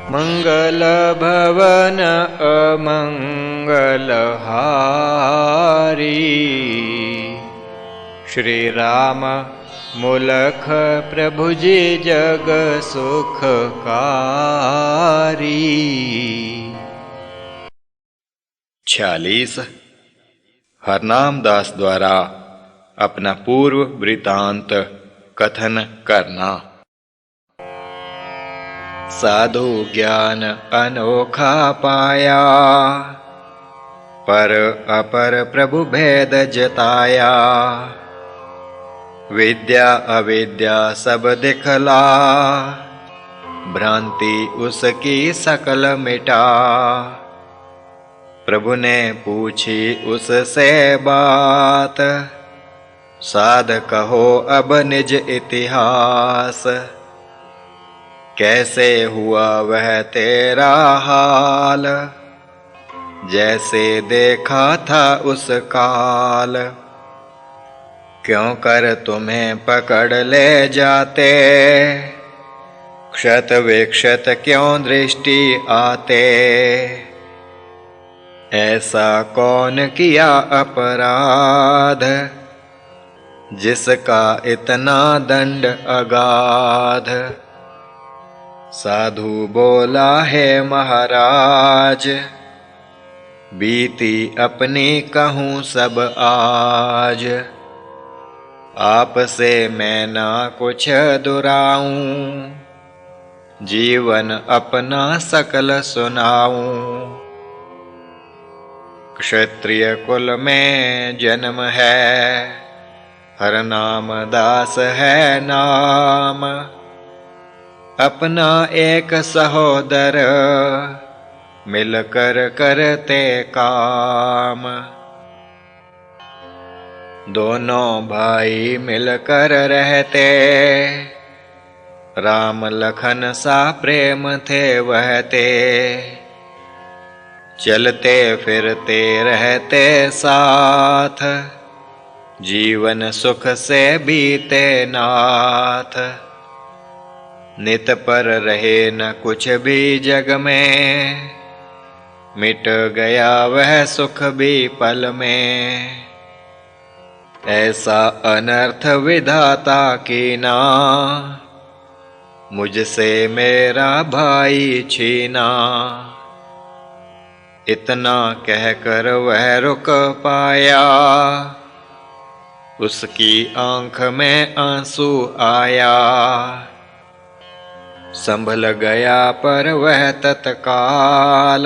मंगल भवन अमंगल हारी। श्री राम मूलख प्रभु जी जग सुखकारी। 46 हरनाम दास द्वारा अपना पूर्व वृतांत कथन करना। साधु ज्ञान अनोखा पाया, पर अपर प्रभु भेद जताया। विद्या अविद्या सब दिखला, भ्रांति उसकी सकल मिटा। प्रभु ने पूछी उससे बात, साध कहो अब निज इतिहास। कैसे हुआ वह तेरा हाल, जैसे देखा था उस काल। क्यों कर तुम्हें पकड़ ले जाते, क्षत विक्षत क्यों दृष्टि आते। ऐसा कौन किया अपराध, जिसका इतना दंड अगाध। साधु बोला है महाराज, बीती अपनी कहूँ सब आज। आपसे मैं ना कुछ दुराऊं, जीवन अपना सकल सुनाऊं। क्षत्रिय कुल में जन्म है, हरनाम दास है नाम। अपना एक सहोदर, मिलकर करते काम। दोनों भाई मिलकर रहते, राम लखन सा प्रेम थे वहते। चलते फिरते रहते साथ, जीवन सुख से बीते नाथ। नित पर रहे न कुछ भी जग में, मिट गया वह सुख भी पल में। ऐसा अनर्थ विधाता कीना, मुझसे मेरा भाई छीना। इतना कहकर वह रुक पाया, उसकी आंख में आंसू आया। संभल गया पर वह तत्काल,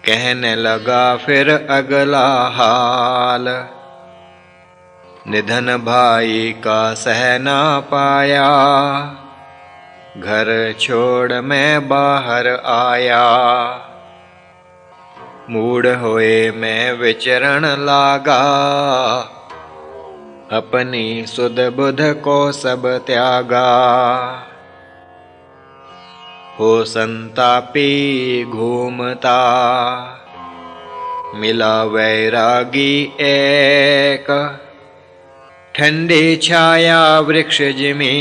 कहने लगा फिर अगला हाल। निधन भाई का सह ना पाया, घर छोड़ मैं बाहर आया। मूढ़ होए मैं विचरण लागा, अपनी सुध बुध को सब त्यागा। हो संतापी घूमता, मिला वैरागी एक। ठंडी छाया वृक्ष जिमी,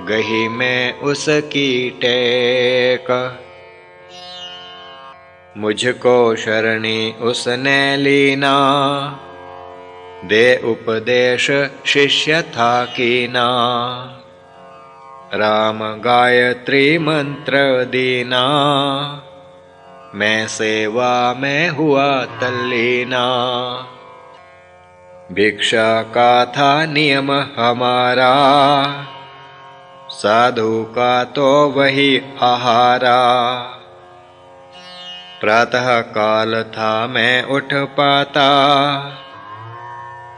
गही में उसकी टेक। मुझको शरणी उसने लीना, दे उपदेश शिष्य था कीना। राम गायत्री मंत्र दीना, मैं सेवा में हुआ तल्लीना। भिक्षा का था नियम हमारा, साधु का तो वही आहारा। प्रातः काल था मैं उठ पाता,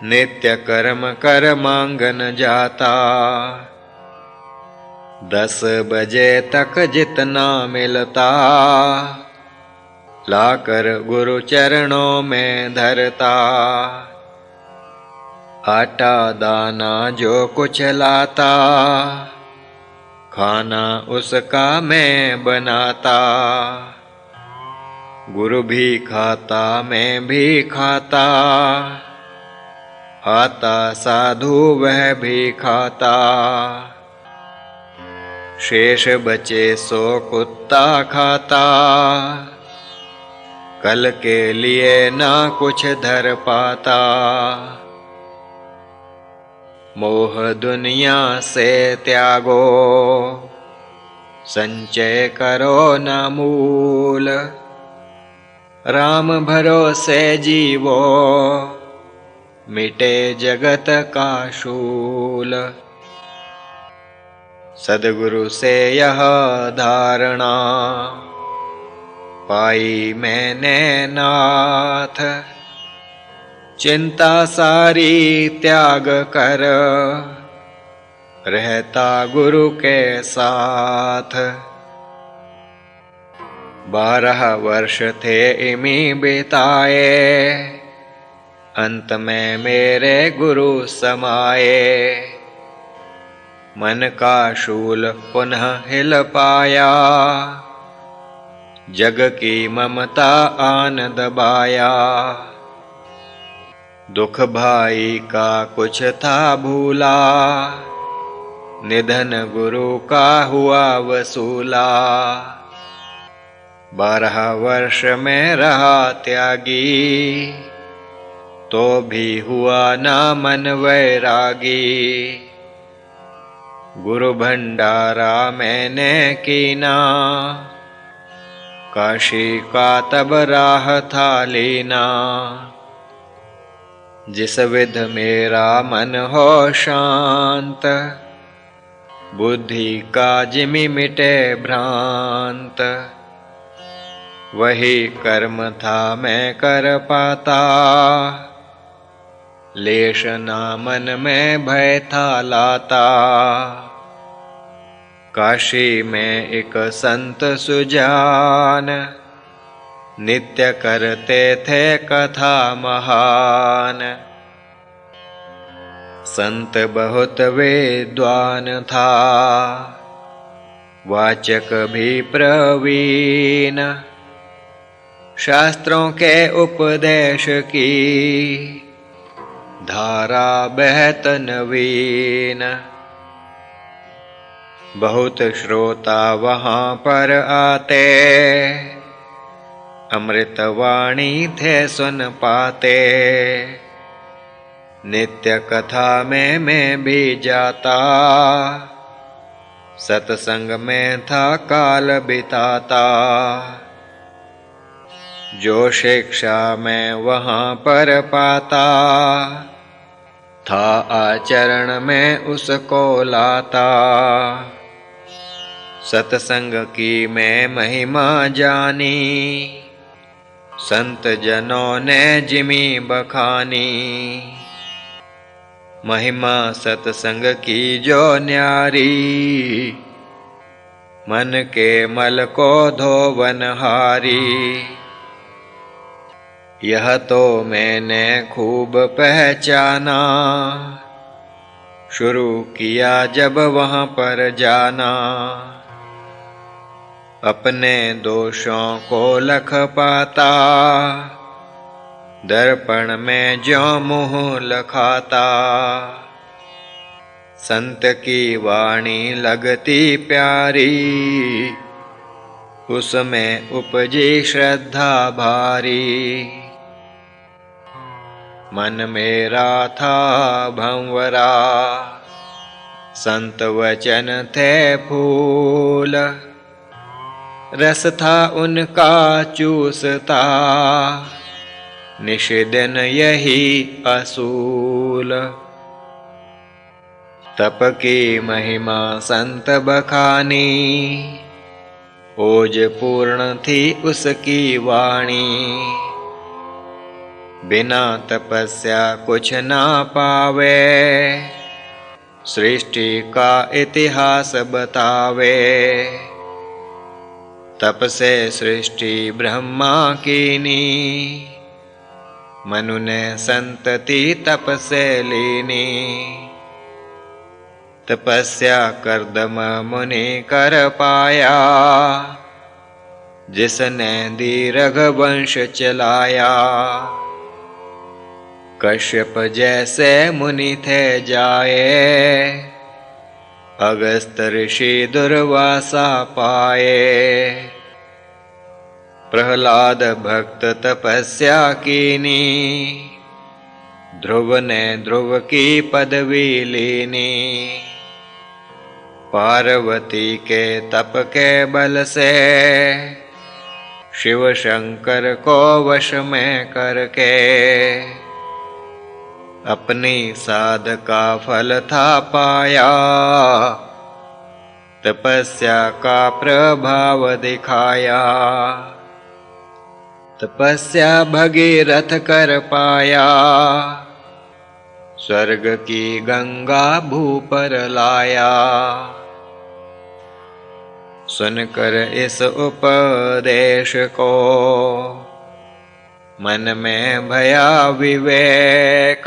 नित्य कर्म कर मांगन जाता। 10 बजे तक जितना मिलता, लाकर गुरु चरणों में धरता। आटा दाना जो कुछ लाता, खाना उसका मैं बनाता। गुरु भी खाता मैं भी खाता, आता साधु वह भी खाता। शेष बचे सो कुत्ता खाता, कल के लिए ना कुछ धर पाता। मोह दुनिया से त्यागो, संचय करो न मूल। राम भरोसे जीवो, मिटे जगत का शूल। सद्गुरु से यह धारणा, पाई मैंने नाथ। चिंता सारी त्याग कर, रहता गुरु के साथ। 12 वर्ष थे इमी बिताए, अंत में मेरे गुरु समाए। मन का शूल पुनः हिल पाया, जग की ममता आन दबाया। दुख भाई का कुछ था भूला, निधन गुरु का हुआ वसूला। 12 वर्ष में रहा त्यागी, तो भी हुआ ना मन वैरागी। गुरु भंडारा मैंने कीना, काशी का तब राह था लेना। जिस विध मेरा मन हो शांत, बुद्धि का जिमि मिटे भ्रांत। वही कर्म था मैं कर पाता, लेश ना मन में भय था लाता। काशी में एक संत सुजान, नित्य करते थे कथा महान। संत बहुत विद्वान था, वाचक भी प्रवीण। शास्त्रों के उपदेश की धारा बहत नवीन। बहुत श्रोता वहाँ पर आते, अमृतवाणी थे सुन पाते। नित्य कथा में मैं भी जाता, सत्संग में था काल बिताता। जो शिक्षा मैं वहाँ पर पाता, था आचरण में उसको लाता। सत्संग की मैं महिमा जानी, संत जनों ने जिमी बखानी। महिमा सत्संग की जो न्यारी, मन के मल को धोवनहारी। यह तो मैंने खूब पहचाना, शुरू किया जब वहाँ पर जाना। अपने दोषों को लख पाता, दर्पण में ज्यों मुँह लखाता। संत की वाणी लगती प्यारी, उसमें उपजी श्रद्धा भारी। मन मेरा था भंवरा, संत वचन थे फूल। रस था उनका चूसता, निश दिन यही असूल। तप की महिमा संत बखानी, ओज पूर्ण थी उसकी वाणी। बिना तपस्या कुछ ना पावे, सृष्टि का इतिहास बतावे। तप से सृष्टि ब्रह्मा कीनी, मनु ने संतति तप से लीनी। तपस्या कर्दम मुनि कर पाया, जिसने दीर्घ वंश चलाया। कश्यप जैसे मुनि थे जाए, अगस्त ऋषि दुर्वासा पाए, प्रहलाद भक्त तपस्या कीनी, ध्रुव ने ध्रुव की पदवी लीनी। पार्वती के तप के बल से शिव शंकर को वश में करके, अपनी साध का फल था पाया, तपस्या का प्रभाव दिखाया। तपस्या भगीरथ कर पाया, स्वर्ग की गंगा भू पर लाया। सुनकर इस उपदेश को मन में भया विवेक,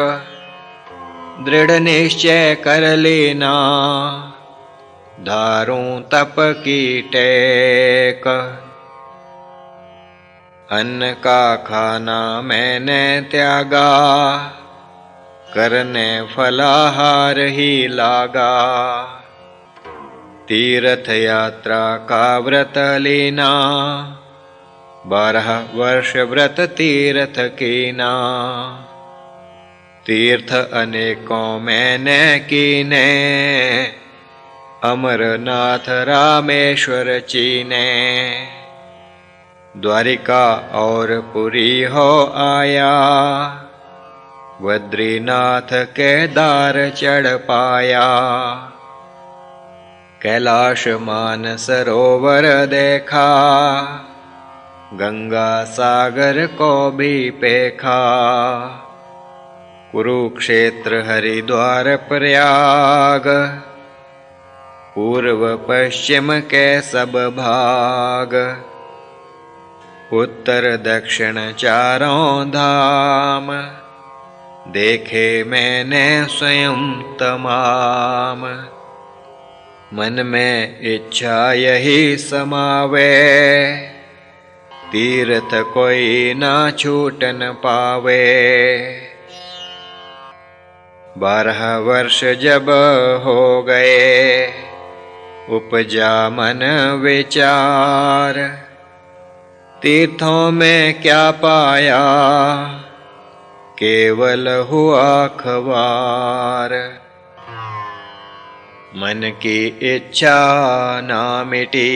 दृढ़ निश्चय कर लेना, धारूं तप की टेक। अन्न का खाना मैंने त्यागा, करने फलाहार ही लागा। तीर्थ यात्रा का व्रत लेना, 12 वर्ष व्रत तीर्थ कीना। तीर्थ अनेकों मैंने कीने, अमरनाथ रामेश्वर चीने। द्वारिका और पुरी हो आया, बद्रीनाथ केदार चढ़ पाया। कैलाश मान सरोवर देखा, गंगा सागर को भी पेखा। कुरुक्षेत्र हरिद्वार प्रयाग, पूर्व पश्चिम के सब भाग। उत्तर दक्षिण चारों धाम, देखे मैंने स्वयं तमाम। मन में इच्छा यही समावे, तीर्थ कोई ना छूटन पावे। 12 वर्ष जब हो गए, उपजा मन विचार। तीर्थों में क्या पाया, केवल हुआ ख्वार। मन की इच्छा ना मिटी,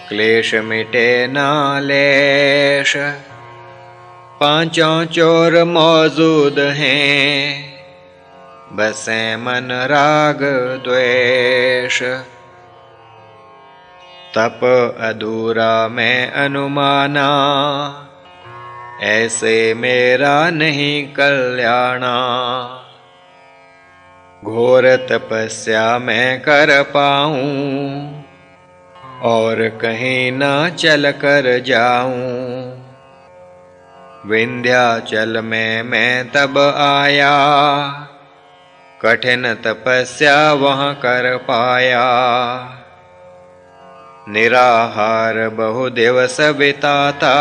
क्लेश मिटे ना लेश। पांचों चोर मौजूद हैं, बसे मन राग द्वेष। तप अधूरा मैं अनुमाना, ऐसे मेरा नहीं कल्याणा। घोर तपस्या मैं कर पाऊं, और कहीं ना चल कर जाऊं। विंध्याचल में मैं तब आया, कठिन तपस्या वहाँ कर पाया। निराहार बहु दिवस बिताता,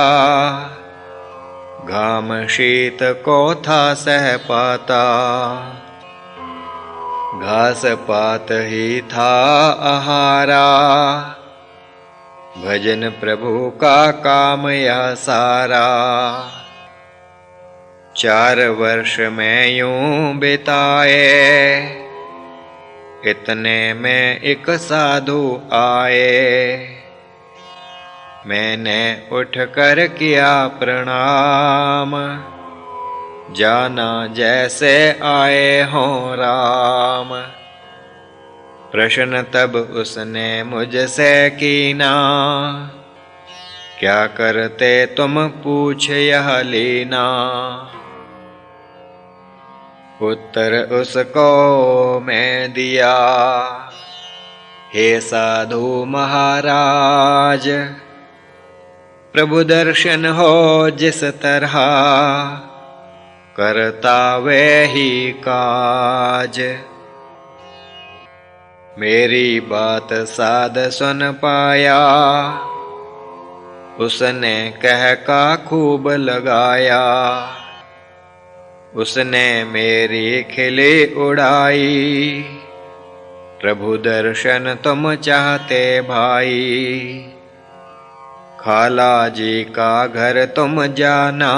घाम शीत को था सह पाता। घास पात ही था आहारा, भजन प्रभु का काम यह सारा। 4 वर्ष में यूं बिताए, इतने में एक साधु आए। मैंने उठकर किया प्रणाम, जाना जैसे आए हों राम। प्रश्न तब उसने मुझसे कीना, क्या करते तुम पूछ यह लेना। उत्तर उसको मैं दिया, हे साधु महाराज। प्रभु दर्शन हो जिस तरह, करता वे ही काज। मेरी बात साध सुन पाया, उसने कह का खूब लगाया। उसने मेरी खिली उड़ाई, प्रभु दर्शन तुम चाहते भाई, खाला जी का घर तुम जाना,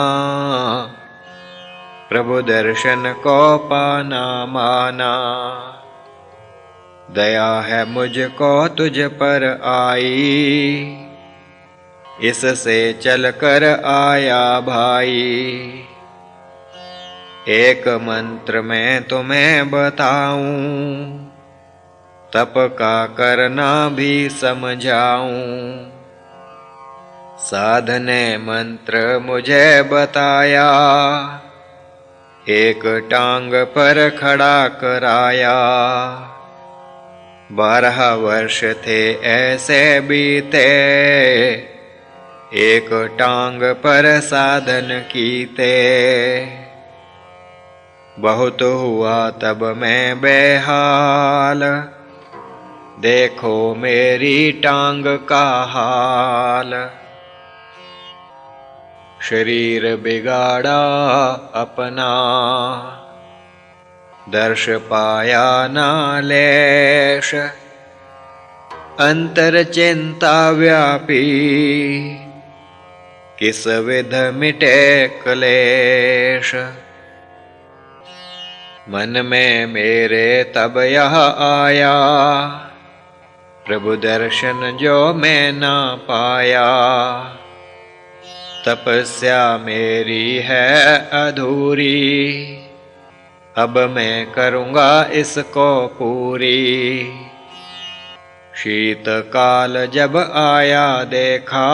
प्रभु दर्शन को पाना माना। दया है मुझको तुझ पर आई, इससे चल कर आया भाई। एक मंत्र मैं तुम्हें बताऊं, तप का करना भी समझाऊं। साधने मंत्र मुझे बताया, एक टांग पर खड़ा कराया। 12 वर्ष थे ऐसे बीते, एक टांग पर साधन कीते। बहुत हुआ तब मैं बेहाल, देखो मेरी टांग का हाल। शरीर बिगाड़ा अपना, दर्श पाया ना लेश। अंतर चिंता व्यापी, किस विध मिटे क्लेश। मन में मेरे तब यह आया, प्रभु दर्शन जो मैं ना पाया। तपस्या मेरी है अधूरी, अब मैं करूँगा इसको पूरी। शीतकाल जब आया देखा,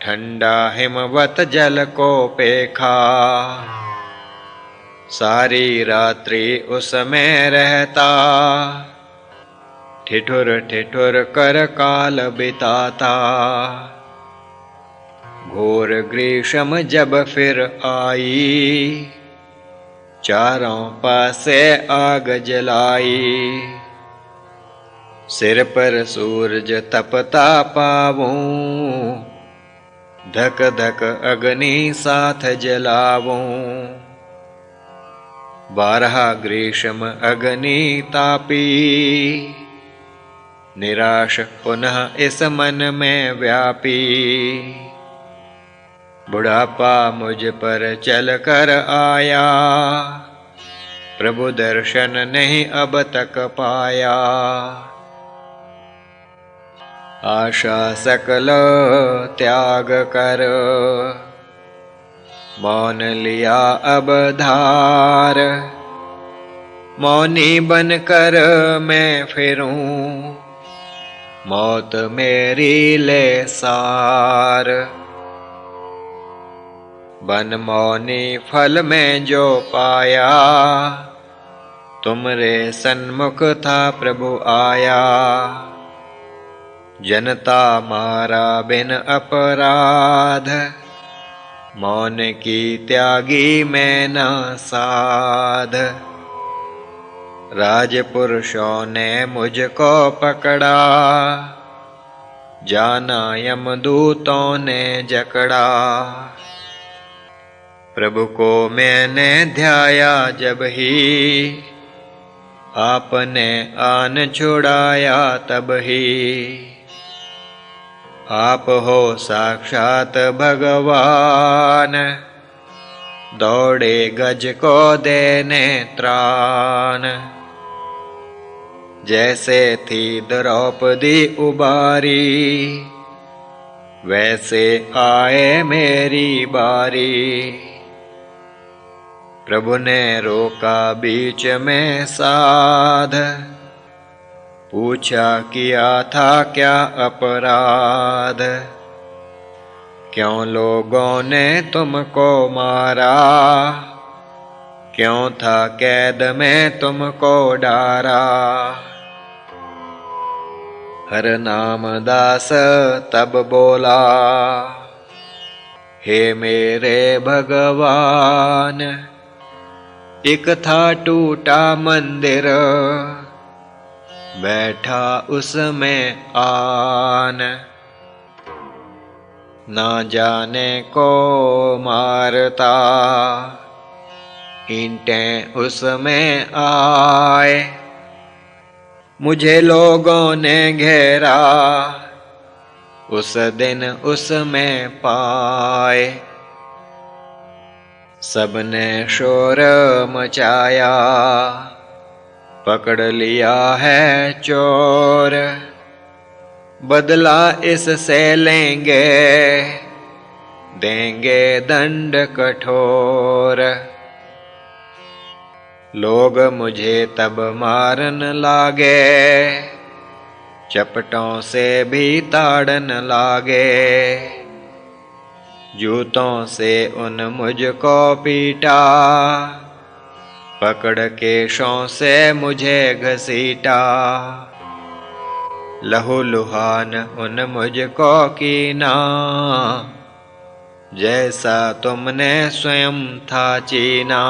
ठंडा हिमवत जल को पेखा। सारी रात्रि उसमें रहता, ठिठुर ठिठुर कर काल बिताता। घोर ग्रीष्म जब फिर आई, चारों पासे आग जलाई। सिर पर सूरज तपता पाऊं, धक धक अग्नि साथ जलाऊं। 12 ग्रीष्म अग्नि तापी, निराश पुनः इस मन में व्यापी। बुढ़ापा मुझ पर चल कर आया, प्रभु दर्शन नहीं अब तक पाया। आशा सकल त्याग कर, मौन लिया अब धार। मौनी बन कर मैं फिरूं, मौत मेरी ले सार। बन मौनी फल में जो पाया, तुमरे सन्मुख था प्रभु आया। जनता मारा बिन अपराध, मौन की त्यागी मैं न साध। राजपुरुषों ने मुझको पकड़ा, जाना यमदूतों ने जकड़ा। प्रभु को मैंने ध्याया जब ही, आपने आन छुड़ाया तब ही। आप हो साक्षात भगवान, दौड़े गज को देने त्राण। जैसे थी द्रौपदी उबारी, वैसे आए मेरी बारी। प्रभु ने रोका बीच में साध, पूछा किया था क्या अपराध। क्यों लोगों ने तुमको मारा, क्यों था कैद में तुमको डारा। हर नाम दास तब बोला, हे मेरे भगवान। एक था टूटा मंदिर, बैठा उसमें आन। ना जाने को मारता, ईंटें उसमें आए। मुझे लोगों ने घेरा, उस दिन उसमें पाए। सबने शोर मचाया, पकड़ लिया है चोर। बदला इससे लेंगे, देंगे दंड कठोर। लोग मुझे तब मारन लागे, चपटों से भी ताड़न लागे। जूतों से उन मुझको पीटा, पकड़ केशों से मुझे घसीटा। लहू लुहान उन मुझको कीना, जैसा तुमने स्वयं था चीना।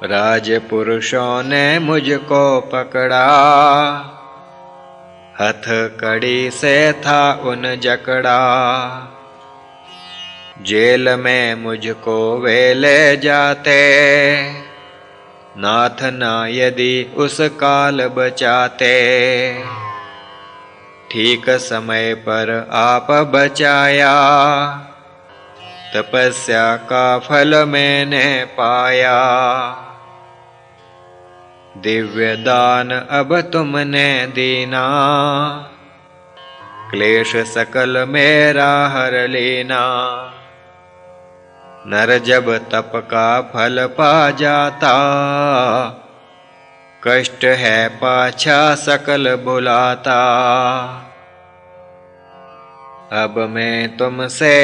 राजपुरुषों ने मुझको पकड़ा, हथकड़ी से था उन जकड़ा। जेल में मुझको वे ले जाते, नाथ ना यदि उस काल बचाते। ठीक समय पर आप बचाया, तपस्या का फल मैंने पाया। दिव्य दान अब तुमने दीना, क्लेश सकल मेरा हर लेना। नर जब तप का फल पा जाता, कष्ट है पाछा सकल भुलाता। अब मैं तुमसे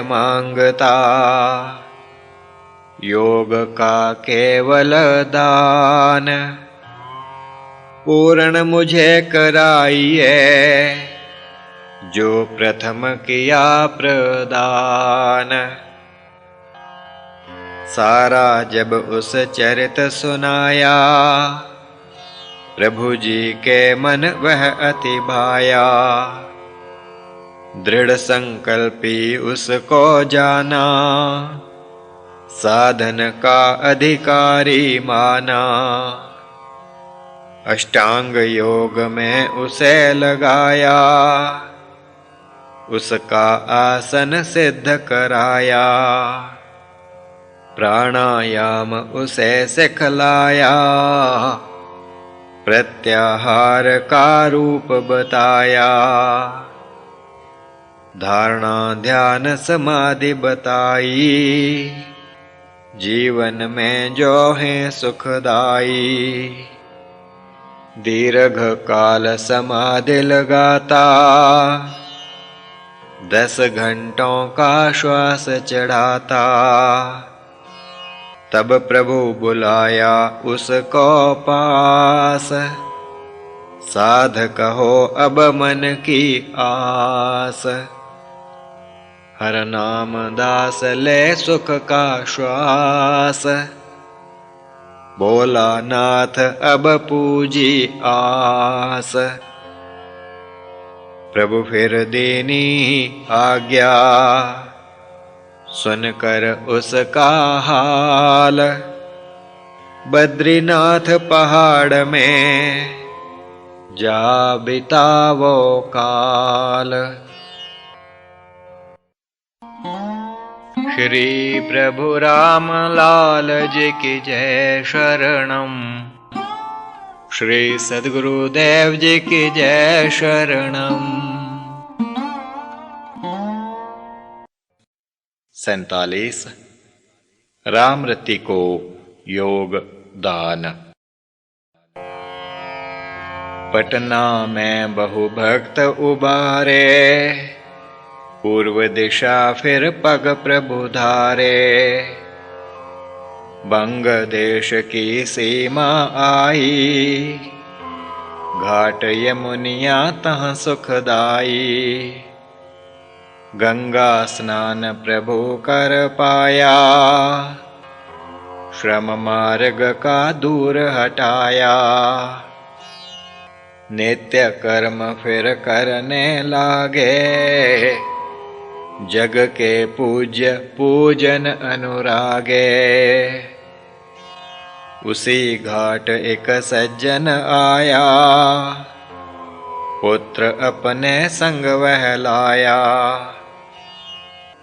मांगता, योग का केवल दान। पूर्ण मुझे कराइए, जो प्रथम किया प्रदान। सारा जब उस चरित सुनाया, प्रभु जी के मन वह अति भाया। दृढ़ संकल्पी उसको जाना, साधन का अधिकारी माना। अष्टांग योग में उसे लगाया, उसका आसन सिद्ध कराया। प्राणायाम उसे सिखलाया, प्रत्याहार का रूप बताया। धारणा ध्यान समाधि बताई, जीवन में जो है सुखदाई। दीर्घ काल समाधि लगाता, 10 घंटों का श्वास चढ़ाता। तब प्रभु बुलाया उसको पास, साध कहो अब मन की आस। हर नाम दास ले सुख का श्वास, बोला नाथ अब पूजी आस। प्रभु फिर दीनी आज्ञा, सुनकर उसका हाल। बद्रीनाथ पहाड़ में जा बितावो काल। श्री प्रभु राम लाल जी की जय शरणम। श्री सद्गुरुदेव जी की जय शरणम। 47 राम रति को योग दान। पटना में बहु भक्त उबारे, पूर्व दिशा फिर पग प्रभु धारे। बंग देश की सीमा आई, घाट यमुनिया तहाँ सुखदाई। गंगा स्नान प्रभु कर पाया, श्रम मार्ग का दूर हटाया। नित्य कर्म फिर करने लागे, जग के पूज्य पूजन अनुरागे। उसी घाट एक सज्जन आया, पुत्र अपने संग वह लाया।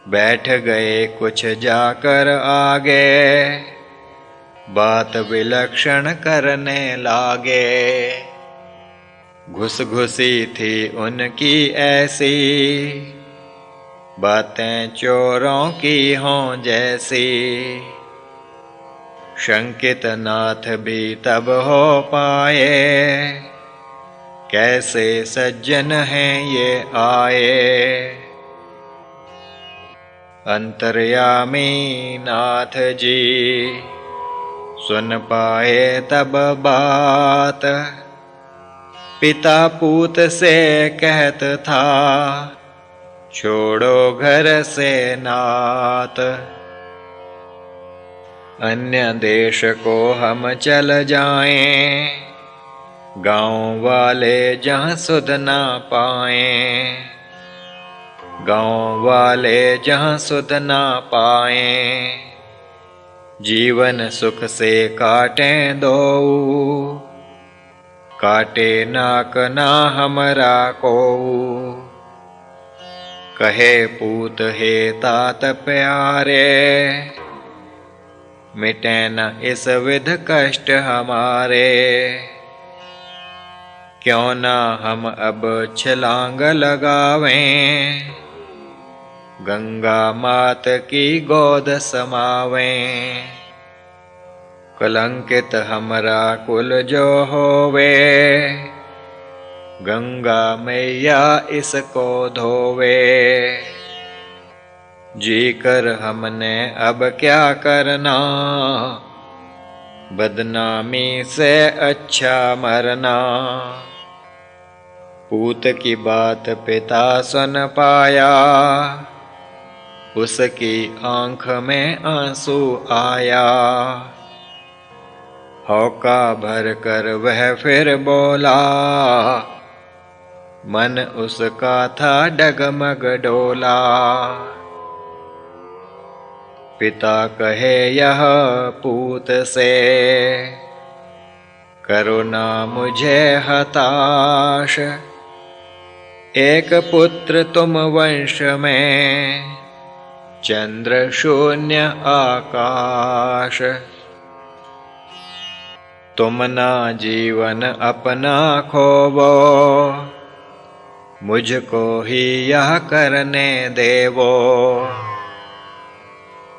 बैठ गए कुछ जाकर आगे, बात विलक्षण करने लागे। घुस घुसी थी उनकी ऐसी, बातें चोरों की हों जैसी। शंकित नाथ भी तब हो पाए, कैसे सज्जन हैं ये आए। अंतर्यामी नाथ जी सुन पाए तब बात, पिता पूत से कहत था, छोड़ो घर से नात। अन्य देश को हम चल जाएं, गाँव वाले जहाँ सुध ना पाएं। गाँव वाले जहाँ सुध ना पाएं, जीवन सुख से काटें दो। काटे नाक ना हमरा को, कहे पूत हे तात प्यारे। मिटे न इस विध कष्ट हमारे, क्यों ना हम अब छलांग लगावें, गंगा मात की गोद समावें। कलंकित हमरा कुल जो होवे, गंगा मैया इसको धोवे। जी कर हमने अब क्या करना, बदनामी से अच्छा मरना। पूत की बात पिता सुन पाया, उसकी आँख में आंसू आया। हौका भर कर वह फिर बोला, मन उसका था डगमग डोला। पिता कहे यह पूत से, करो ना मुझे हताश। एक पुत्र तुम वंश में, चंद्र शून्य आकाश। तुम ना जीवन अपना खोवो, मुझको ही यह करने देवो।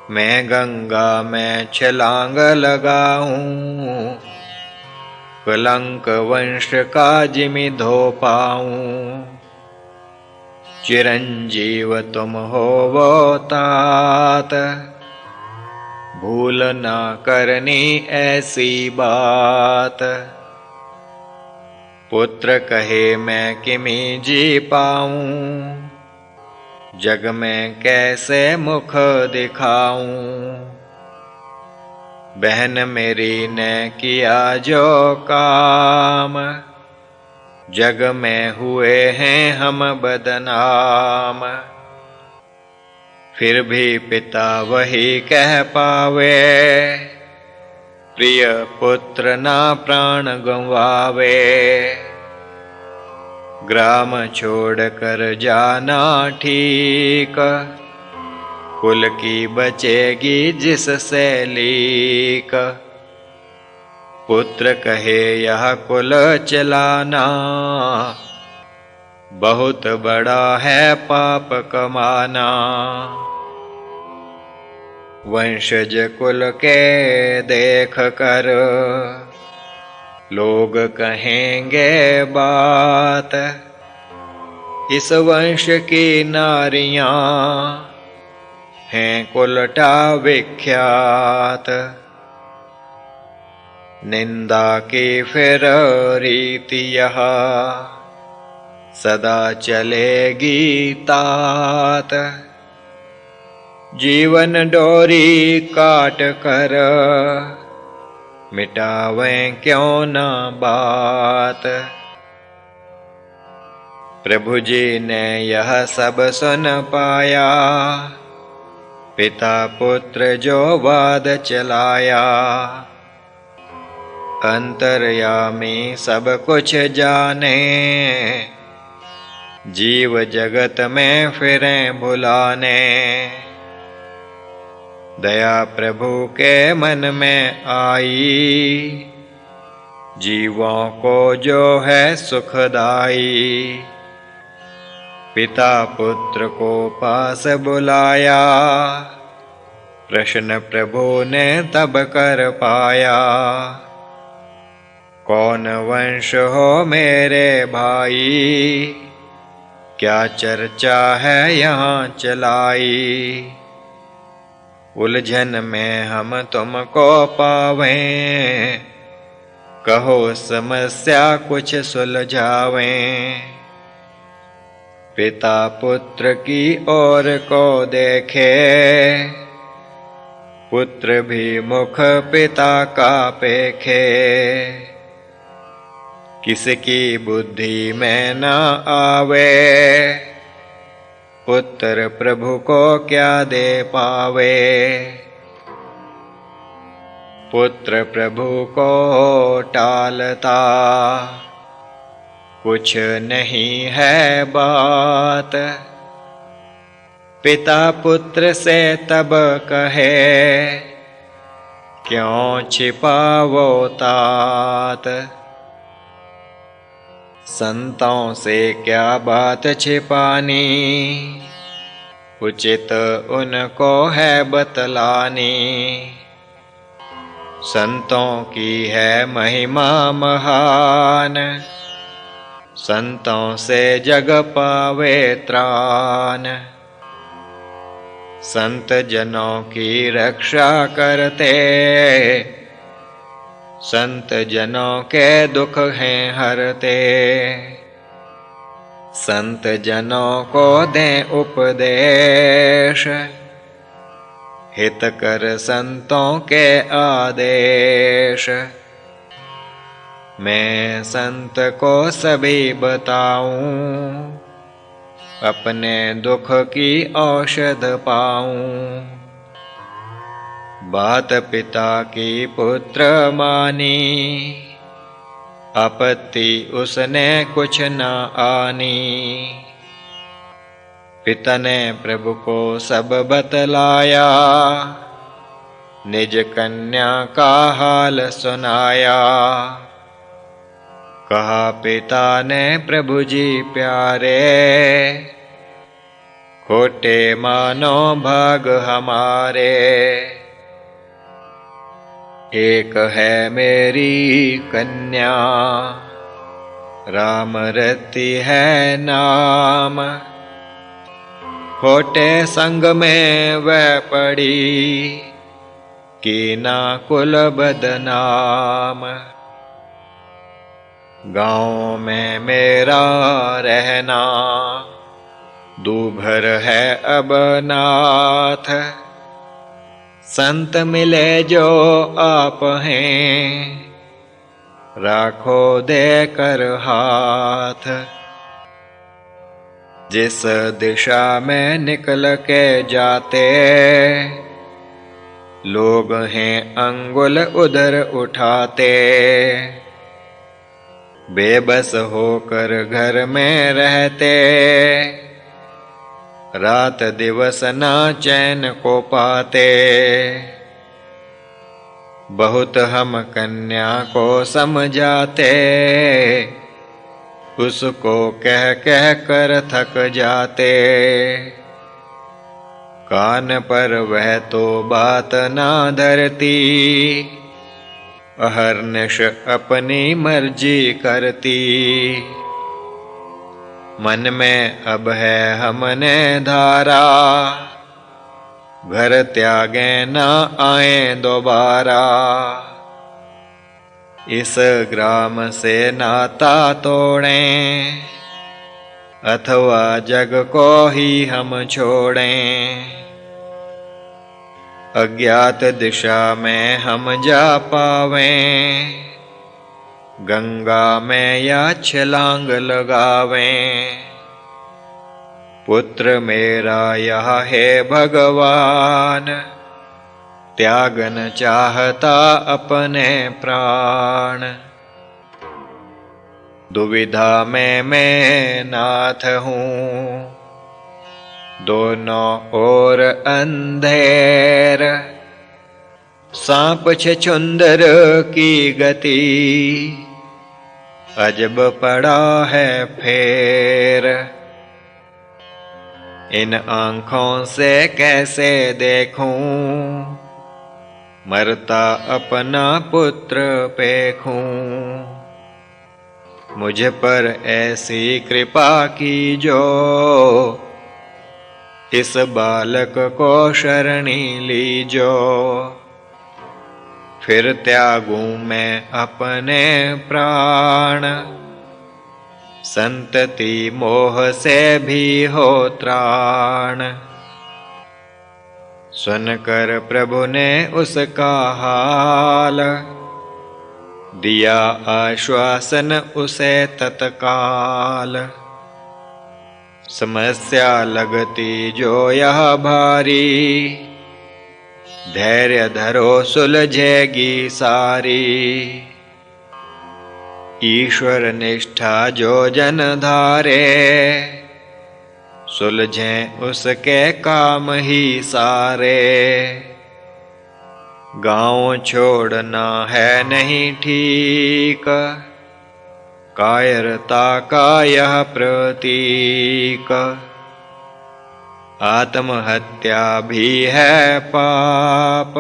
मैं गंगा में छलांग लगाऊं, कलंक वंश का जिमि धो पाऊं। चिरंजीव तुम होवो तात, भूल ना करनी ऐसी बात। पुत्र कहे मैं किमि जी पाऊं, जग में कैसे मुख दिखाऊं। बहन मेरी ने किया जो काम, जग में हुए हैं हम बदनाम। फिर भी पिता वही कह पावे, प्रिय पुत्र ना प्राण गंवावे। ग्राम छोड़ कर जाना ठीक, कुल की बचेगी जिससे लीक। पुत्र कहे यह कुल चलाना, बहुत बड़ा है पाप कमाना। वंशज कुल के देख कर लोग कहेंगे बात, इस वंश की नारियां हैं कुलटा विख्यात। निंदा की फिर रीति यह सदा चलेगी तात। जीवन डोरी काट कर मिटावें क्यों ना बात। प्रभु जी ने यह सब सुन पाया, पिता पुत्र जो वाद चलाया। अंतर्यामी सब कुछ जाने, जीव जगत में फिरें भुलाने। दया प्रभु के मन में आई, जीवों को जो है सुखदाई। पिता पुत्र को पास बुलाया, प्रश्न प्रभु ने तब कर पाया। कौन वंश हो मेरे भाई, क्या चर्चा है यहाँ चलाई। उलझन में हम तुमको पावें, कहो समस्या कुछ सुलझावें। पिता पुत्र की ओर को देखे, पुत्र भी मुख पिता का पेखे। किसकी बुद्धि में न आवे, पुत्र प्रभु को क्या दे पावे। पुत्र प्रभु को टालता, कुछ नहीं है बात। पिता पुत्र से तब कहे, क्यों छिपावो तात। संतों से क्या बात छिपानी, उचित उनको है बतलानी। संतों की है महिमा महान, संतों से जग पावे त्राण। संत जनों की रक्षा करते, संत जनों के दुख हैं हरते। संत जनों को दें उपदेश, हित कर संतों के आदेश। मैं संत को सभी बताऊं, अपने दुख की औषध पाऊं। बात पिता की पुत्र मानी, आपत्ति उसने कुछ न आनी। पिता ने प्रभु को सब बतलाया, निज कन्या का हाल सुनाया। कहा पिता ने प्रभु जी प्यारे, खोटे मानो भाग हमारे। एक है मेरी कन्या, राम रति है नाम। खोटे संग में वह पड़ी, कीना कुल बदनाम। गाँव में मेरा रहना, दूभर है अब नाथ। संत मिले जो आप हैं, राखो देकर हाथ। जिस दिशा में निकल के जाते, लोग हैं अंगुल उधर उठाते। बेबस होकर घर में रहते, रात दिवस ना चैन को पाते। बहुत हम कन्या को समझाते, उसको कह कह कर थक जाते। कान पर वह तो बात ना धरती, अहर्निश अपनी मर्जी करती। मन में अब है हमने धारा, घर त्यागे न आए दोबारा। इस ग्राम से नाता तोड़ें, अथवा जग को ही हम छोड़ें। अज्ञात दिशा में हम जा पावें, गंगा में या छलांग लगावें। पुत्र मेरा यह है भगवान, त्याग न चाहता अपने प्राण। दुविधा में मैं नाथ हूँ, दोनों ओर अंधेर। सांप छछुंदर की गति, अजब पड़ा है फेर। इन आँखों से कैसे देखूं, मरता अपना पुत्र पेखूं। मुझ पर ऐसी कृपा कीजो, इस बालक को शरणी लीजो। फिर त्यागूं मैं अपने प्राण, संतति मोह से भी हो त्राण। सुनकर प्रभु ने उसका हाल, दिया आश्वासन उसे तत्काल। समस्या लगती जो यह भारी, धैर्य धरो सुलझेगी सारी। ईश्वर निष्ठा जो जन धारे, सुलझें उसके काम ही सारे। गाँव छोड़ना है नहीं ठीक, कायरता का यह प्रतीक। आत्महत्या भी है पाप,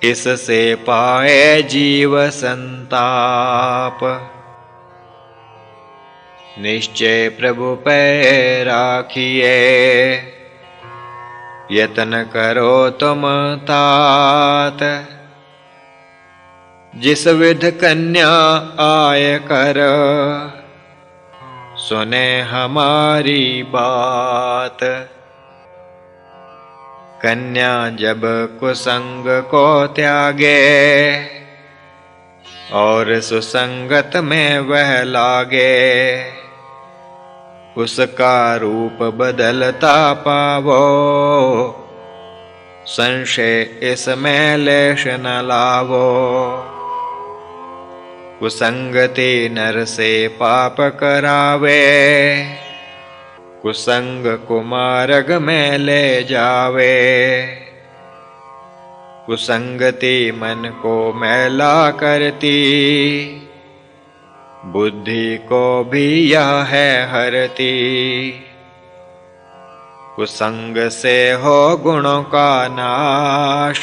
इससे पाए जीव संताप। निश्चय प्रभु पे राखिए, यत्न करो तुम तात। जिस विध कन्या आय कर, सुने हमारी बात। कन्या जब कुसंग को त्यागे, और सुसंगत में वह लागे। उसका रूप बदलता पावो, संशय इसमें लेश न लावो। कुसंगति नर से पाप करावे, कुसंग कुमार्ग में ले जावे। कुसंगति मन को मैला करती, बुद्धि को भी यह है हरती। कुसंग से हो गुणों का नाश,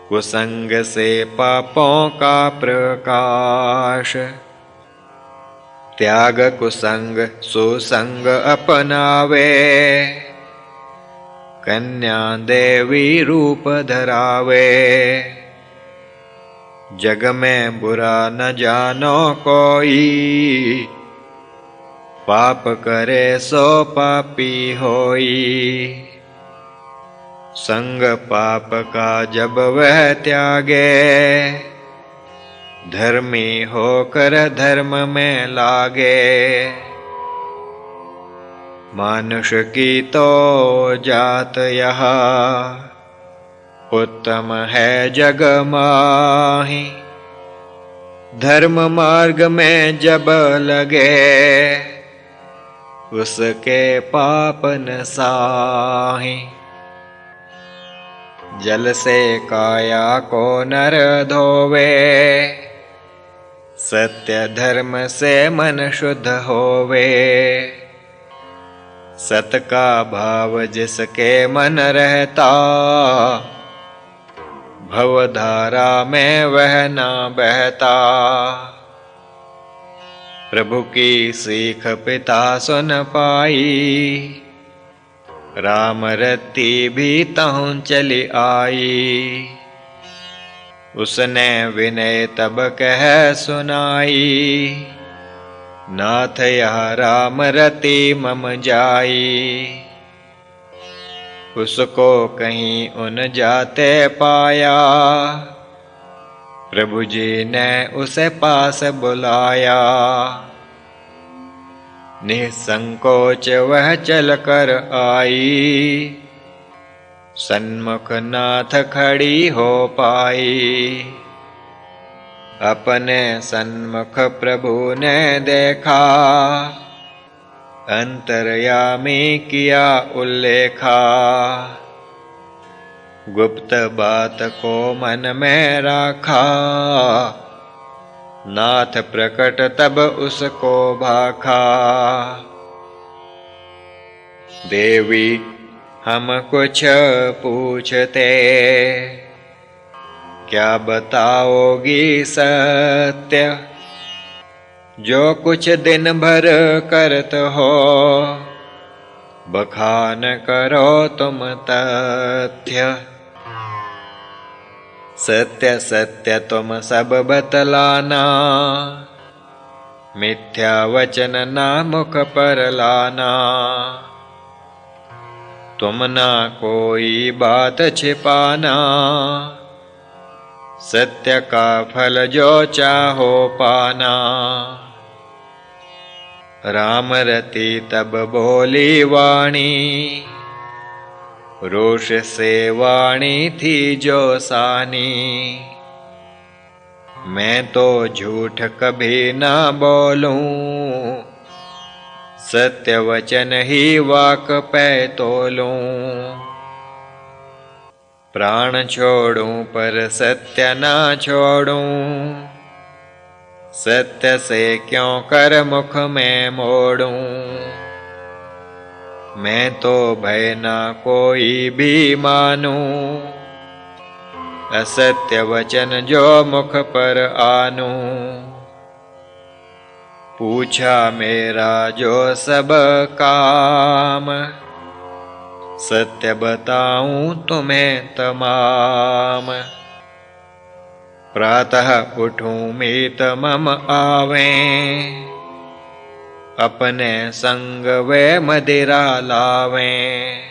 कुसंग से पापों का प्रकाश। त्याग कुसंग सुसंग अपनावे, कन्या देवी रूप धरावे। जग में बुरा न जानो कोई, पाप करे सो पापी होई। संग पाप का जब वह त्यागे, धर्मी होकर धर्म में लागे। मानुष की तो जात यह, उत्तम है जग माही। धर्म मार्ग में जब लगे, उसके पाप न साही। जल से काया को नर धोवे, सत्य धर्म से मन शुद्ध होवे। सत का भाव जिसके मन रहता, भवधारा में वह ना बहता। प्रभु की सीख पिता सुन पाई, राम रति भी तहुं चली आई। उसने विनय तब कह सुनाई, नाथ यह राम रति मम जाई। उसको कहीं उन जाते पाया, प्रभु जी ने उसे पास बुलाया। निसंकोच वह चल कर आई, सन्मुख नाथ खड़ी हो पाई। अपने सन्मुख प्रभु ने देखा, अंतर्यामी किया उल्लेखा। गुप्त बात को मन में रखा, नाथ प्रकट तब उसको भाखा। देवी हम कुछ पूछते, क्या बताओगी सत्य। जो कुछ दिन भर करत हो, बखान करो तुम तथ्य। सत्य सत्य तुम सब बतलाना, मिथ्या वचन ना मुख पर लाना। तुम ना कोई बात छिपाना, सत्य का फल जो चाहो पाना। राम रति तब बोली वाणी, रोष से वाणी थी जो सानी। मैं तो झूठ कभी ना बोलूं, सत्य वचन ही वाक पे तोलूं। प्राण छोड़ूं पर सत्य ना छोड़ूं, सत्य से क्यों कर मुख में मोड़ूं। मैं तो भय ना कोई भी मानूं, असत्य वचन जो मुख पर आनूं। पूछा मेरा जो सब काम, सत्य बताऊं तुम्हें तमाम। प्रातः उठूं मीत मम आवें, अपने संग वे मदिरा लावें।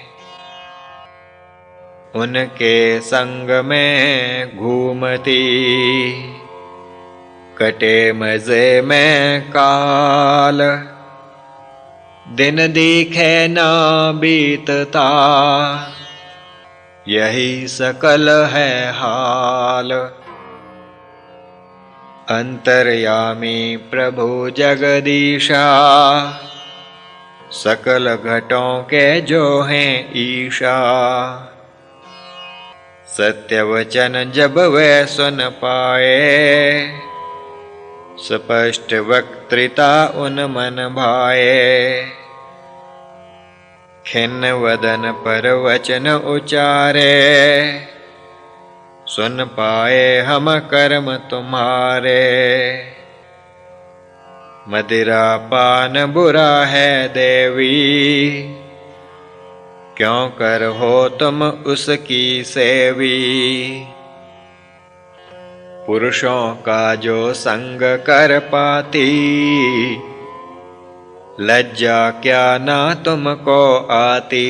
उनके संग में घूमती, कटे मजे में काल। दिन दिखे ना बीतता, यही सकल है हाल। अंतर्यामी प्रभु जगदीशा, सकल घटों के जो हैं ईशा। सत्य वचन जब वे सुन पाए, स्पष्ट वक्तृता उन मन भाए। खिन्न वदन पर वचन उचारे, सुन पाए हम कर्म तुम्हारे। मदिरा पान बुरा है देवी, क्यों कर हो तुम उसकी सेवी। पुरुषों का जो संग कर पाती, लज्जा क्या ना तुमको आती।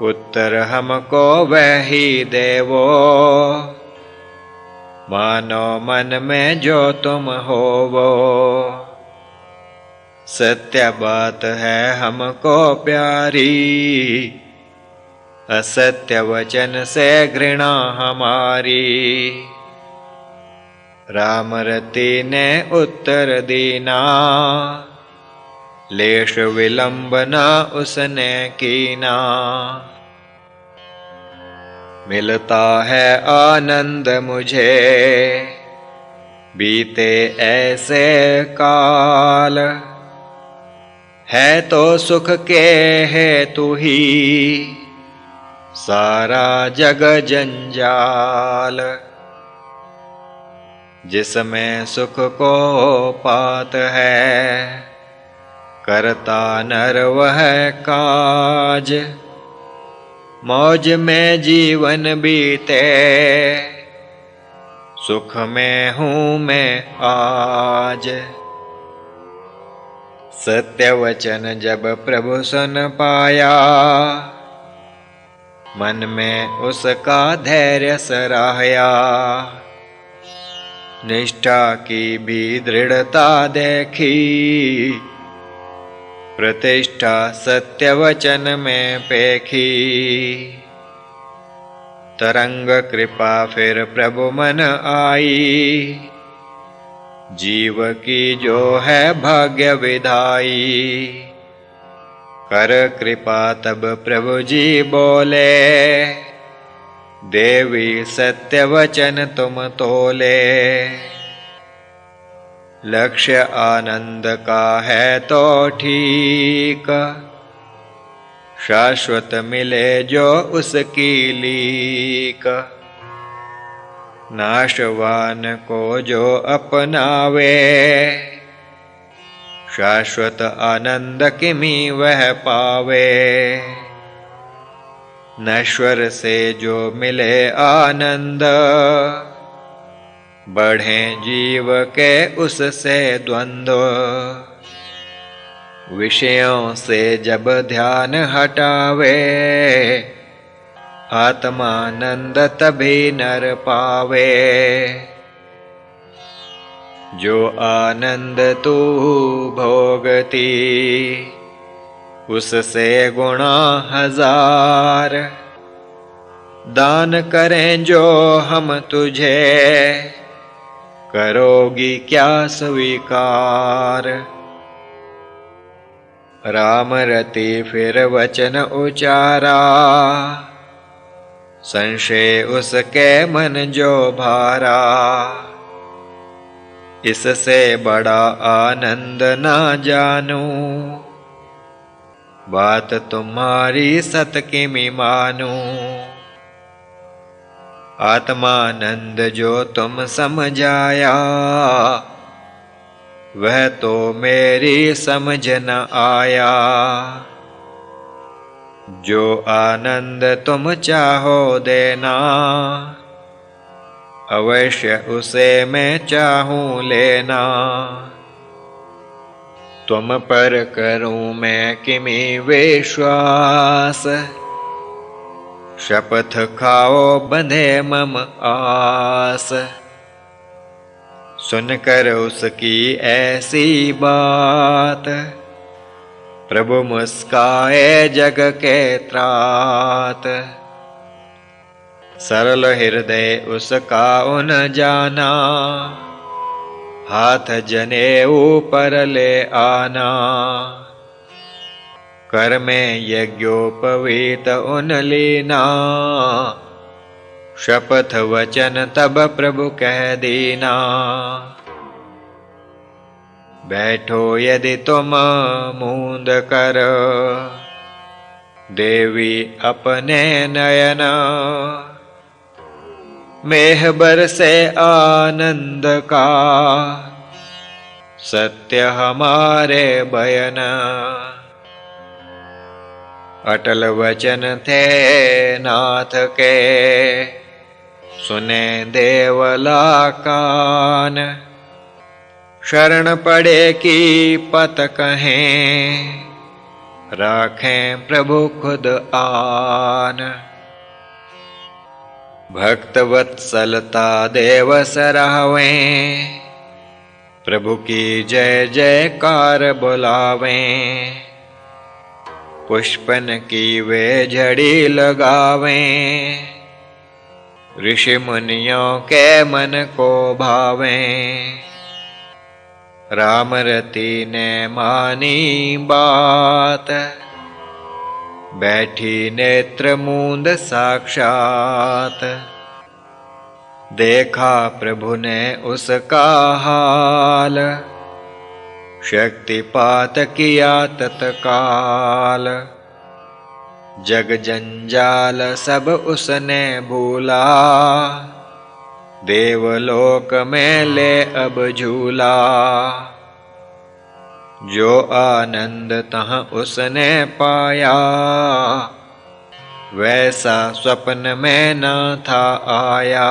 उत्तर हमको वही देवो, मानो मन में जो तुम होवो। सत्य बात है हमको प्यारी, असत्य वचन से घृणा हमारी। राम रति ने उत्तर दीना, लेश विलंब न उसने कीना। मिलता है आनंद मुझे, बीते ऐसे काल। है तो सुख के हेतु ही, सारा जग जंजाल। जिसमें सुख को पात है, करता नर वह काज। मौज में जीवन बीते, सुख में हूँ मैं आज। सत्य वचन जब प्रभु सुन पाया, मन में उसका धैर्य सराहया। निष्ठा की भी दृढ़ता देखी, प्रतिष्ठा निष्ठा सत्य वचन में पेखी। तरंग कृपा फिर प्रभु मन आई, जीव की जो है भाग्य विधाई। कर कृपा तब प्रभु जी बोले, देवी सत्य वचन तुम तोले। लक्ष्य आनंद का है तो ठीक, शाश्वत मिले जो उसकी लीक। नाशवान को जो अपनावे, शाश्वत आनंद किमी वह पावे। नश्वर से जो मिले आनंद, बढ़े जीव के उससे द्वंद्व। विषयों से जब ध्यान हटावे, आत्मानंद तभी नर पावे। जो आनंद तू भोगती, उससे गुणा हजार। दान करें जो हम तुझे, करोगी क्या स्वीकार। राम रति फिर वचन उचारा, संशय उसके मन जो भारा। इससे बड़ा आनंद ना जानूं, बात तुम्हारी सत किमी मानूं। आत्मानंद जो तुम समझाया, वह तो मेरी समझ न आया। जो आनंद तुम चाहो देना, अवश्य उसे मैं चाहूं लेना। तुम पर करूं मैं किमी विश्वास, शपथ खाओ बंधे मम आस। सुनकर उसकी ऐसी बात, प्रभु मुस्काए जग के त्रात। सरल हृदय उसका उन जाना, हाथ जने ऊपर ले आना। कर में यज्ञोपवीत उन लीना, शपथ वचन तब प्रभु कह दीना। बैठो यदि तुम मूंद कर, देवी अपने नयन। मेह बरसे आनंद का, सत्य हमारे बयन। अटल वचन थे नाथ के, सुने देवला कान। शरण पड़े की पत कहें, राखें प्रभु खुद आन। भक्त वत्सलता देव सरावें, प्रभु की जय जयकार बुलावें। पुष्पन की वे झड़ी लगावें, ऋषि मुनियों के मन को भावें। राम रति ने मानी बात, बैठी नेत्र मूंद साक्षात। देखा प्रभु ने उसका हाल, शक्तिपात किया तत्काल। जग जंजाल सब उसने भूला, देवलोक में ले अब झूला। जो आनंद तहाँ उसने पाया, वैसा स्वप्न में न था आया।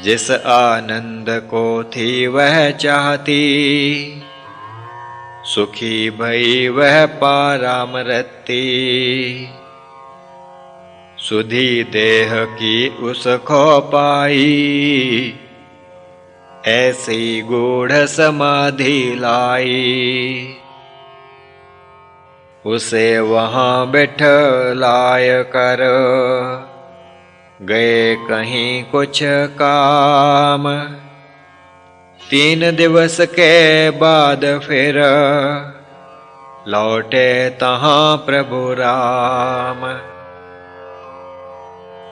जिस आनंद को थी वह चाहती, सुखी भई वह पाराम रति। सुधी देह की उसको पाई, ऐसी गूढ़ समाधि लाई। उसे वहाँ बिठलाय कर गए कहीं कुछ काम। 3 दिवस के बाद फिर लौटे तहाँ प्रभु राम।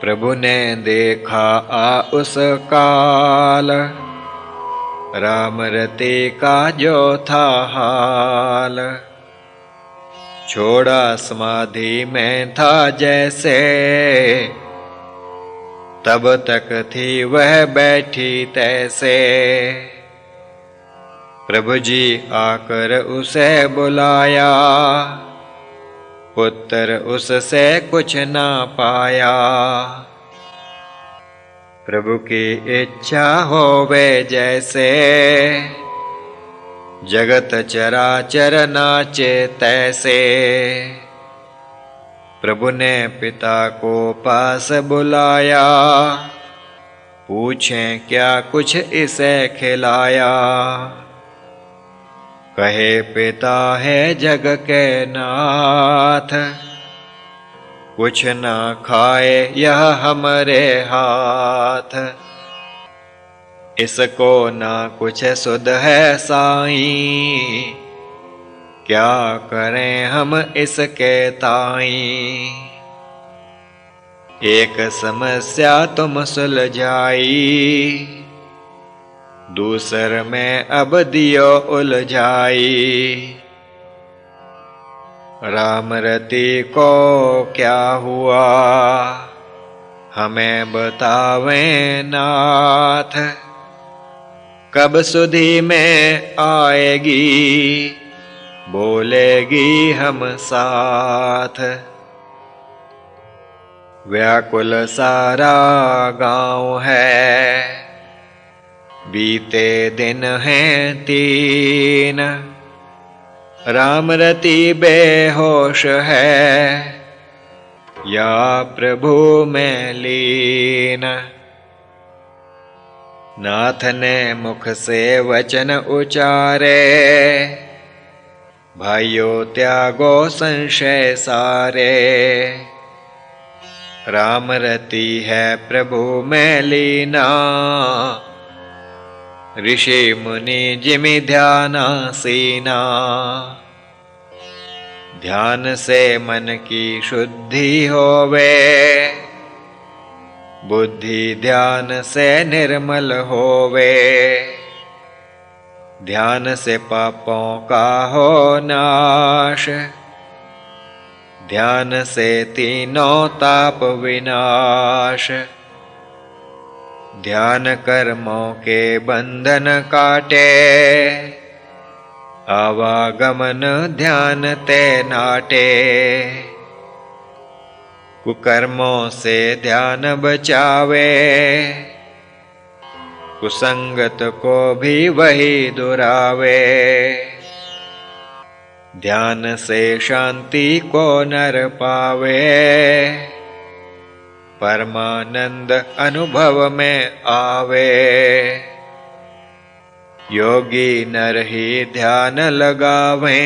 प्रभु ने देखा उस काल राम रति का जो था हाल। छोड़ा समाधि में था जैसे तब तक थी वह बैठी तैसे। प्रभु जी आकर उसे बुलाया पुत्र उससे कुछ ना पाया। प्रभु की इच्छा होवे जैसे जगत चराचर नाचे तैसे। प्रभु ने पिता को पास बुलाया पूछें क्या कुछ इसे खिलाया। कहे पिता है जग के नाथ कुछ ना खाए यह हमरे हाथ। इसको ना कुछ सुध है साईं क्या करें हम इसके ताईं। एक समस्या तुम सुलझाई दूसर में अब दियो उलझाई। राम रति को क्या हुआ हमें बतावें नाथ। कब सुधी में आएगी बोलेगी हम साथ। व्याकुल सारा गांव है बीते दिन हैं 3। राम रति बेहोश है या प्रभु में लीन। नाथ ने मुख से वचन उचारे भाइयों त्यागो संशय सारे। राम रति है प्रभु में लीना ऋषि मुनि जिमि ध्याना सीना। ध्यान से मन की शुद्धि होवे बुद्धि ध्यान से निर्मल होवे। ध्यान से पापों का हो नाश ध्यान से तीनों ताप विनाश। ध्यान कर्मों के बंधन काटे आवागमन ध्यान ते नाटे। कुकर्मों से ध्यान बचावे कुसंगत को भी वही दुरावे। ध्यान से शांति को नर पावे परमानंद अनुभव में आवे। योगी नर ही ध्यान लगावे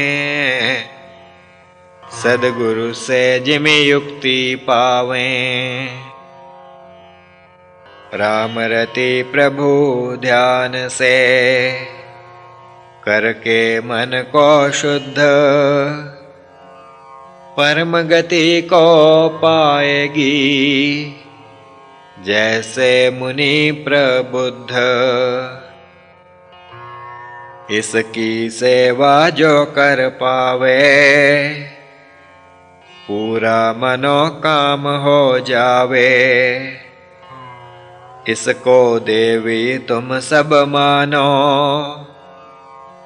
सद्गुरु से जिमि युक्ति पावे। राम रति प्रभु ध्यान से करके मन को शुद्ध परम गति को पाएगी जैसे मुनि प्रबुद्ध। इसकी सेवा जो कर पावे पूरा मनोकाम हो जावे। इसको देवी तुम सब मानो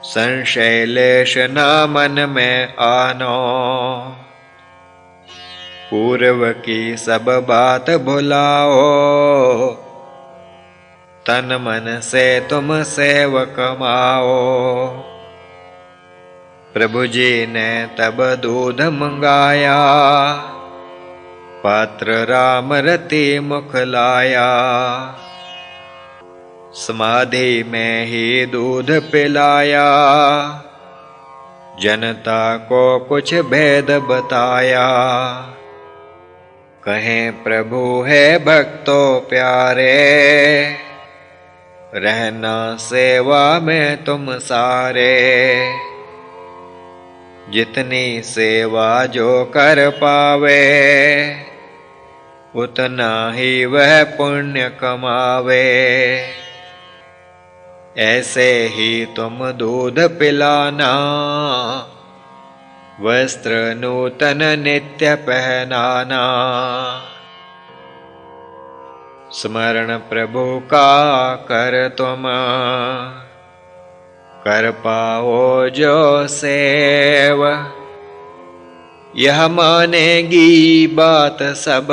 संशय लेश न मन में आनो। पूर्व की सब बात भुलाओ तन मन से तुम सेवक माओ। प्रभु जी ने तब दूध मंगाया पात्र राम रति मुख लाया। समाधि में ही दूध पिलाया जनता को कुछ भेद बताया। कहें प्रभु है भक्तों प्यारे, रहना सेवा में तुम सारे। जितनी सेवा जो कर पावे, उतना ही वह पुण्य कमावे। ऐसे ही तुम दूध पिलाना, वस्त्र नूतन नित्य पहनाना। स्मरण प्रभु का कर तुम, कर पाओ जो सेव। यह मानेगी बात सब,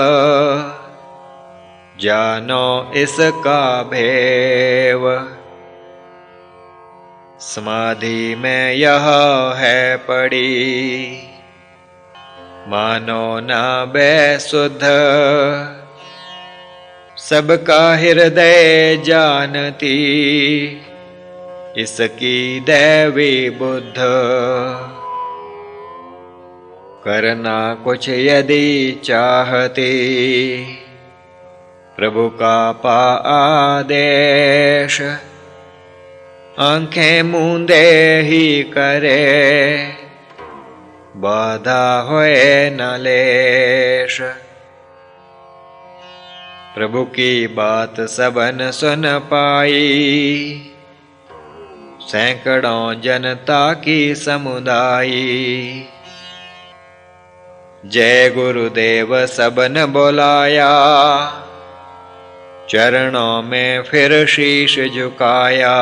जानो इसका भेव। समाधि में यह है पड़ी, मानो ना बेसुध। सबका हृदय जानती, इसकी दैवी बुद्ध। करना कुछ यदि चाहती, प्रभु का पा आदेश। आंखें मूंदे ही करे, बाधा होए न लेश। प्रभु की बात सबन सुन पाई, सैकड़ों जनता की समुदाई। जय गुरुदेव सबन बुलाया, चरणों में फिर शीश झुकाया।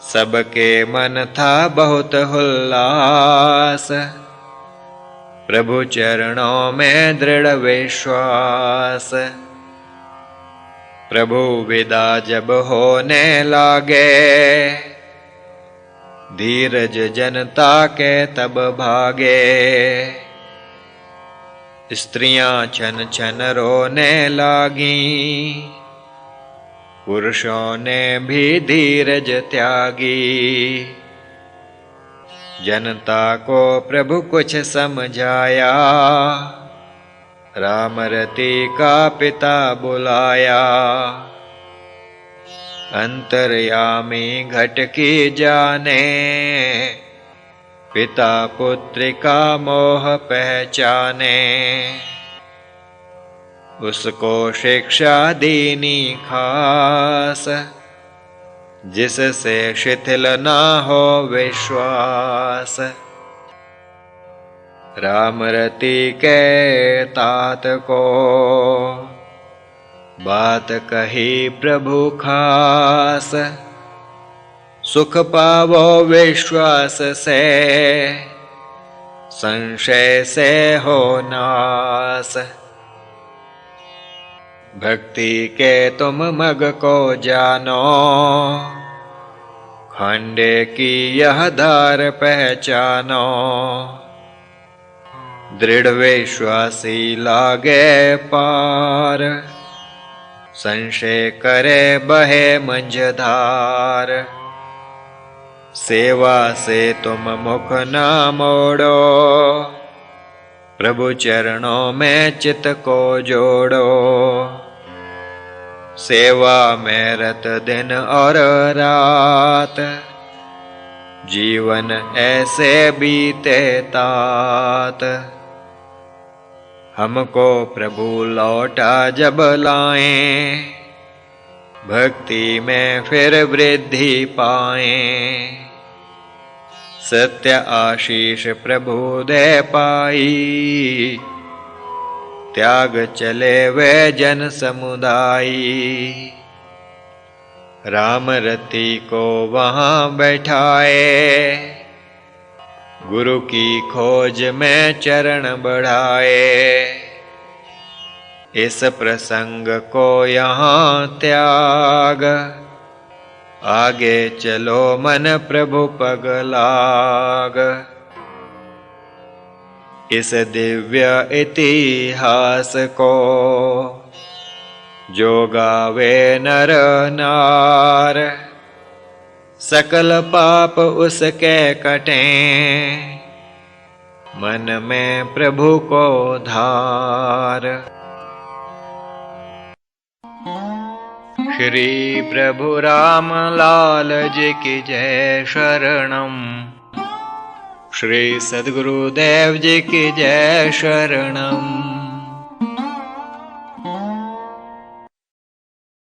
सबके मन था बहुत उल्लास, प्रभु चरणों में दृढ़ विश्वास। प्रभु विदा जब होने लागे, धीरज जनता के तब भागे। स्त्रियां छन छन रोने लागी, पुरुषों ने भी धीरज त्यागी। जनता को प्रभु कुछ समझाया, रामरति का पिता बुलाया। अंतर्यामी घट की जाने, पिता पुत्र का मोह पहचाने। उसको शिक्षा दीनी खास, जिससे शिथिल ना हो विश्वास। रामरति के तात को बात कही प्रभु खास। सुख पावो विश्वास से, संशय से हो नाश। भक्ति के तुम मग को जानो, खंडे की यह धार पहचानो। दृढ़ विश्वासी लागे पार, संशय करे बहे मंझधार। सेवा से तुम मुख ना मोड़ो, प्रभु चरणों में चित को जोड़ो। सेवा में रत दिन और रात, जीवन ऐसे बीते तात। हमको प्रभु लौटा जब लाएं, भक्ति में फिर वृद्धि पाएं। सत्य आशीष प्रभु दे पाई, त्याग चले वे जन समुदायी। रामरति को वहाँ बैठाए, गुरु की खोज में चरण बढ़ाए। इस प्रसंग को यहाँ त्याग, आगे चलो मन प्रभु पग लाग। इस दिव्य इतिहास को जो गावे नर नार, सकल पाप उसके कटें, मन में प्रभु को धार। श्री प्रभु राम लाल जी की जय शरणम। श्री सद्गुरुदेव जी की जय शरणम।